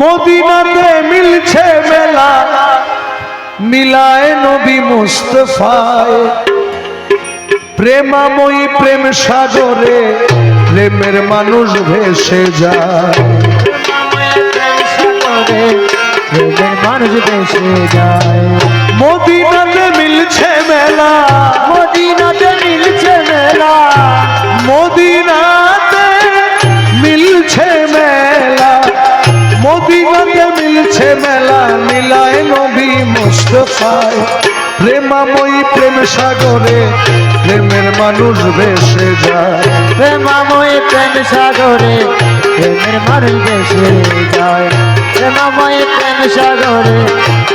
মদিনাতে মিলছে মেলা, মিলায় নবী মুস্তাফায়। প্রেমাময়ী প্রেম সাগরে প্রেমের মানুষ ভেসে যায়, প্রেমের মানুষ ভেসে যায়। মদিনাতে মিলছে মেলা, মদিনাতে মিলছে মেলা, মদিনাতে মিলছে মেলা, মদিনাতে মিলছে মেলা, মিলায় নবী মুস্তাফায়। প্রেমাময়ী প্রেম সাগরে প্রেমের মানুষ ভেসে যায়, প্রেমাময় প্রেম সাগরে প্রেমের মানুষ ভেসে যায়। প্রেমাময় প্রেম সাগরে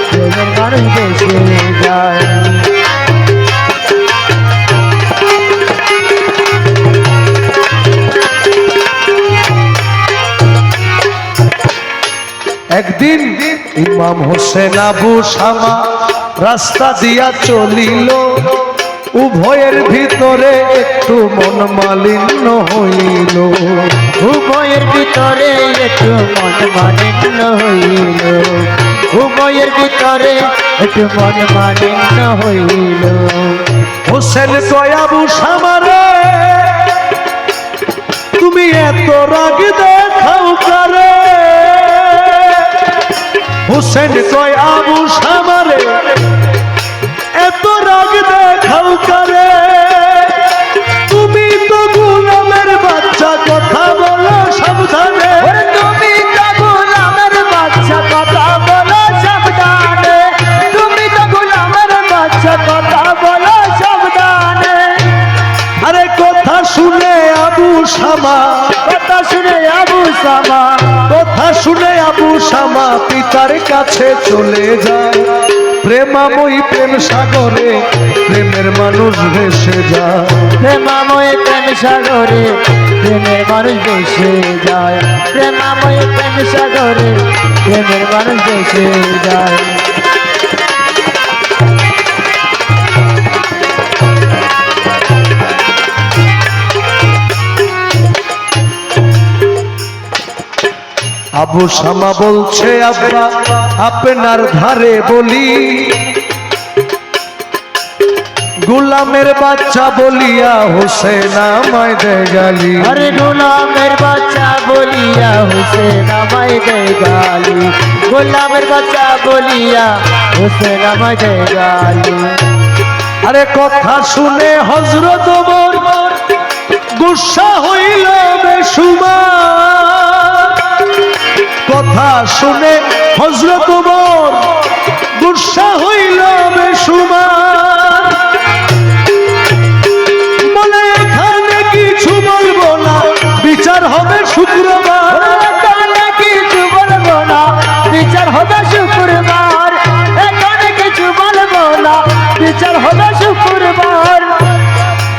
প্রেমের মানুষ ভেসে যায়। একদিন ইমাম হোসেন আবু শামা রাস্তা দিয়া চলিল, উভয়ের ভিতরে একটু মন মালিন্য হইল, উভয়ের ভিতরে একটু মন মালিন্য হইল, উভয়ের ভিতরে একটু মন মালিন্য হইল। হোসেন কয় আবু শামা রে, তুমি এত রাগ দেখাও কারে? হোসেন কয় আবু শামা রে, এত রাগ দেখাও কারে? তুমি তো গোলামের বাচ্চা, কথা বলো সাবধানে। তুমি তো গোলামের বাচ্চা, কথা বলো সাবধানে। তুমি তো গোলামের বাচ্চা, কথা বলো সাবধানে। আরে কথা শুনে আবু শামা, কথা শুনে আবু শামা, কথা শুনে আবু শামা পিতার কাছে চলে যায়। প্রেমাময়ী প্রেম সাগরে প্রেমের মানুষ ভেসে যায়, প্রেমাময় প্রেম সাগরে প্রেমের মানুষ ভেসে যায়। প্রেমাময় প্রেম সাগরে প্রেমের মানুষ ভেসে যায়। আবু শামা বলছে আব্বা আপনার ধারে বলি, গোলামের বাচ্চা বলিয়া হোসেন আমায় দেয় গালি। আরে গোলামের বাচ্চা বলিয়া হোসেন আমায় দেয় গালি, গোলামের বাচ্চা বলিয়া হোসেন আমায় দেয় গালি। আরে কথা শুনে হযরত ওমর গুসা হইল বেসুমার, কথা শুনে হযরত ওমর গুসা হইল বেসুমার। বলে এখানে কিছু বলবো না, বিচার হবে শুক্রবার। এখানে কিছু বলবো না, বিচার হবে শুক্রবার। এখানে কিছু বলবো না, বিচার হবে শুক্রবার।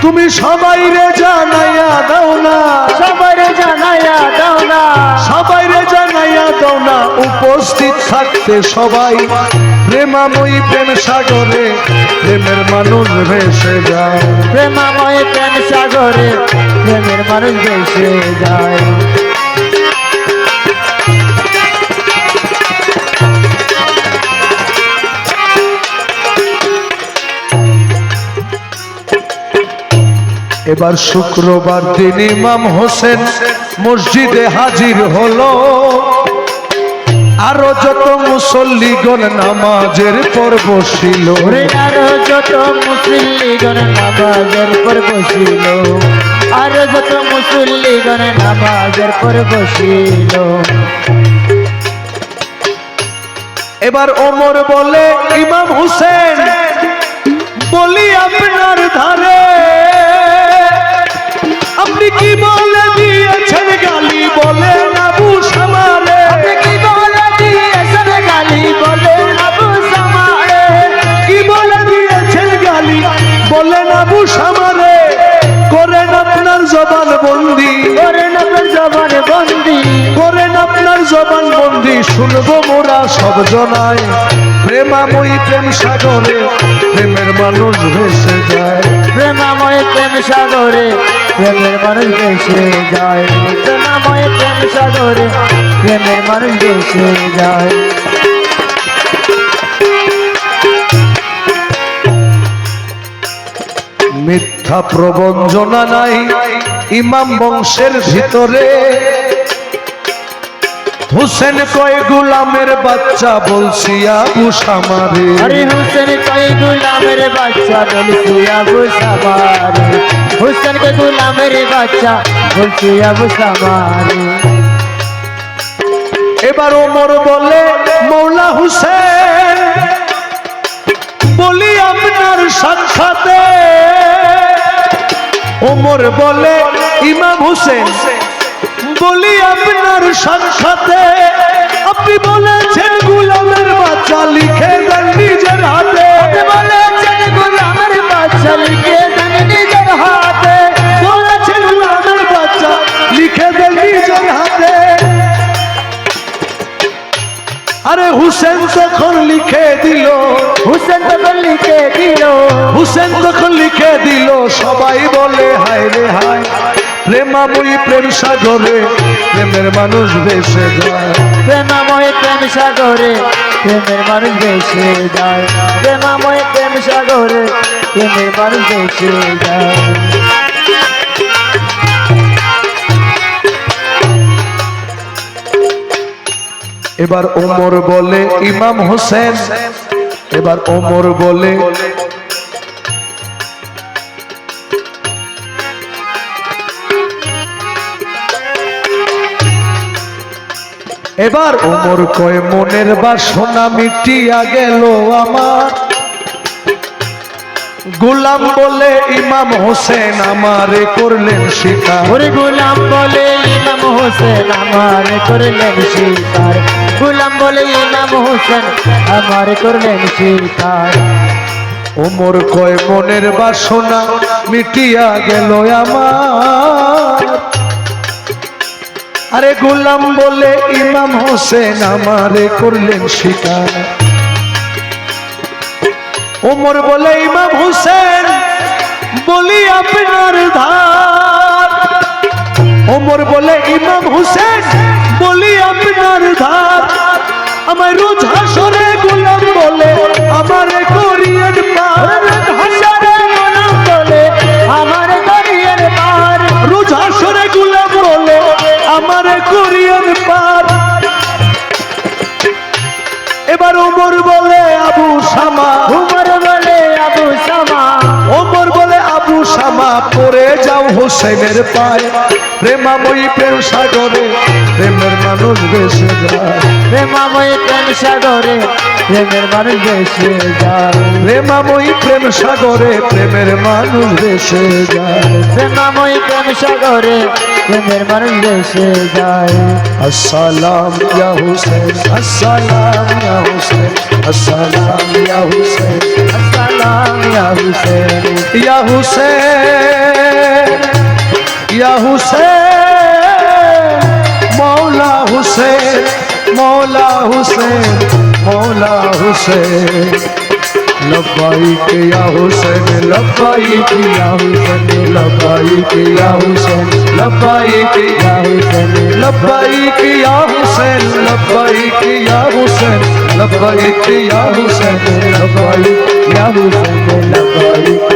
তুমি সবাই রে জানাইয়া দাও না, সবাই জানাইয়া দাও না, সবাই রে জানাইয়া দাও না, উপস্থিত থাকতে সবাই। প্রেমাময়ী প্রেম সাগরে প্রেমের মানুষ ভেসে যায়, প্রেমাময় প্রেম সাগরে প্রেমের মানুষ ভেসে যায়। এবার শুক্রবার দিন ইমাম হোসেন মসজিদে হাজির হলো, আরো যত মুসল্লিগণ নামাজের পর বসিল। আরো যত মুসল্লিগণ নামাজের পর বসিল, আরো যত মুসল্লিগণ নামাজের পর বসিল। এবার ওমর বলে ইমাম হোসেন বলি আপনার ধারে, আপনি কি বলে দিয়েছেন গালি? বলে আবু শামা রে, আপনি কি বলে দিয়েছেন গালি? বলে আবু শামা রে, কি বলে দিয়েছেন গালি? বলেন আবু শামা রে, করেন আপনার জবান বন্দি, করেন আপনার জবান বন্দি, করেন আপনার জবান বন্দি, শুনবো মোরা সব জনায়। প্রেমাময়ী প্রেম সাগরে প্রেমের মানুষ ভেসে যায়, প্রেমাময় প্রেম সাগরে প্রেমের মানুষ ভেসে যায় বেদনাময় প্রেম সাগরে প্রেমের মানুষ ভেসে যায় মিথ্যা প্রবঞ্চনা নাই ইমাম বংশের ভিতরে হুসেন কয় গুলামের বাচ্চা বলছি আবু সামারে আরে হুসেন কয় গুলামের বাচ্চা বলছি আবু সামারে হুসেন কয় গুলামের বাচ্চা বলছি আবু সামারে এবার ওমর বলে মৌলা হুসেন বলি আপনার সাক্ষাতে ওমর বলে ইমাম হুসেন বলি আপনার সাক্ষাতে আপনি বলেছেন গুলামের বাচ্চা লিখে দেন নিজের হাতে বলেছেন গুলামের বাচ্চা লিখে দেন নিজের হাতে বলেছেন গুলামের বাচ্চা লিখে দেন নিজের হাতে আরে হুসেন তখন লিখে দিল হুসেন তখন লিখে দিল হুসেন তখন লিখে দিল সবাই বলে হায় রে হায় প্রেমাময়ী প্রেম সাগরে প্রেমের মানুষ ভেসে যায় প্রেমাময় প্রেম সাগরে প্রেমের মানুষ ভেসে যায় প্রেমাময় প্রেম সাগরে প্রেমের মানুষ ভেসে যায় এবার ওমর বলে ইমাম হোসেন এবার ওমর বলে এবার ওমর কয় মনের বাসনা মিটিয়া গেল আমার গোলাম বলে ইমাম হোসেন আমারে করলেন শিকার ওরে গোলাম বলে ইমাম হোসেন আমার করলেন শিকার গোলাম বলে ইমাম হোসেন আমার করলেন শিকার ওমর কয় মনের বাসনা মিটিয়া গেল আমার আরে গোলাম বলে ইমাম হোসেন আমারে করলেন শিকার ওমর বলে ইমাম হোসেন বলি আপনার ধার ওমর বলে ইমাম হোসেন বলি আপনার ধার আমার রোজ হাসরে গোলাম বলে আমারে করিয়েন পার হাসরে গোলাম বলে আমার করিয়েন পার রোজ হাসরে গোলাম বলে আমারে করিয়েন পার এবার ওমর বলে আবু শামা উমর বলে আবু শামা ওমর বলে আবু শামা পড়ে যাও হোসেনের পায় প্রেমাময়ী প্রেম সাগরে প্রেমের মানুষ ভেসে যায় প্রেমাময় প্রেম সাগরে প্রেমের মানুষ ভেসে যায় প্রেমাময়ী প্রেম সাগরে প্রেমের মানুষ ভেসে যায় প্রেমাময় প্রেম সাগরে প্রেমের মানুষ ভেসে যায় আসসালাম ইয়া হুসেন আসসালাম ইয়া হুসেন আসসালাম ইয়া হুসেন আসসালাম ইয়া হুসেন ইয়া হুসেন ইয়া হুসেন মৌলা হুসেন মৌলা হুসেন মৌলা হুসেন লব্বাইক ইয়া হুসেন লব্বাইক ইয়া হুসেন লব্বাইক ইয়া হুসেন লব্বাইক ইয়া হুসেন লব্বাইক ইয়া হুসেন লব্বাইক ইয়া হুসেন লব্বাইক ইয়া হুসেন লব্বাইক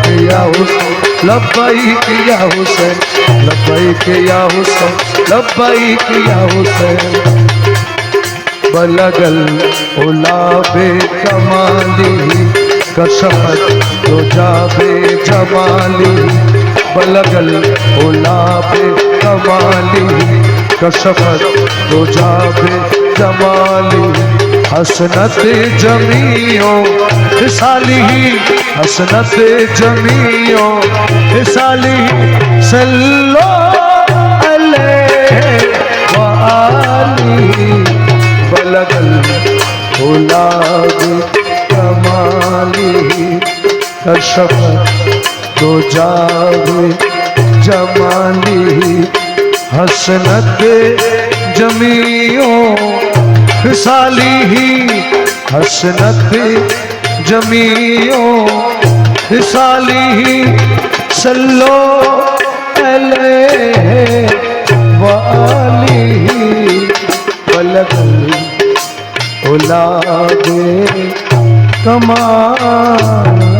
ইয়া হুসেন লব্বাইক ইয়া হুসেন লব্বাইক ইয়া হুসেন লব্বাইক ইয়া হুসেন बलगल उलाबे कमाली कसमत तो जाबे जमाली बलगल उलाबे कमाली कसमत तो जाबे जमाली हसनत जमियों साली हसनत जमियों साली सल्लो अलैहि व आली बलगल गुलाब कमाली कशफत दो जाब जमाली हसनत जमियों साली हसनत जमियों साली सल्लो अलैहि वाली पलक उलागे कमान